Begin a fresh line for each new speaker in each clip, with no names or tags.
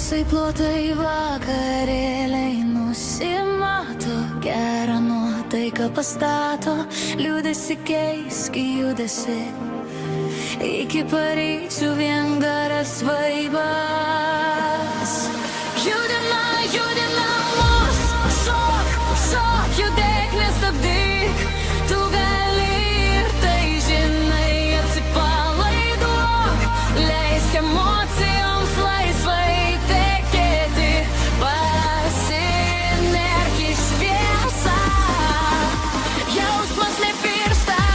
Garsai plotai vakarėliai nusimato, gerą nuotaiką pastato, liūdėsi keisk į judesi, iki Paryžių vien garas vaibas. Judina, judina mus, šok, judėk, nestabdyk, tu gali ir tai žinai, atsipalaiduok, leisk emocijoms laisvai tekėti, pasinerk į šviesą, jausmas nepirštas.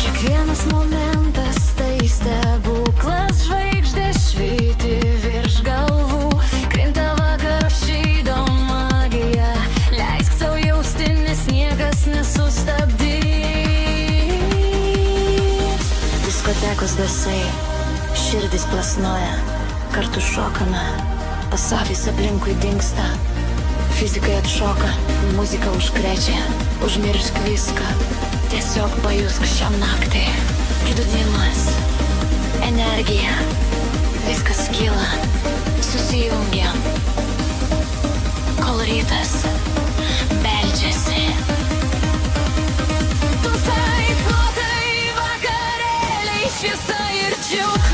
Kiekvienas momentas tai stebuklas, žvaigždės švyti virš galvų, krinta vakaro šydo magija, leisk sau jausti, nes niekas nesustabdys. Diskotekos garsai, širdis plasnoja, kartu šokame, pasaulis aplinkui dingsta, fizikai atšoka, muzika užkrečia, užmiršk viską, tiesiog pajusk šią naktį. Įdudimas, energija, viskas kyla, susijungiam, kol rytas beldžiasi. Tusai, plotai, vakarėliai, šviesa ir džiaugsmas.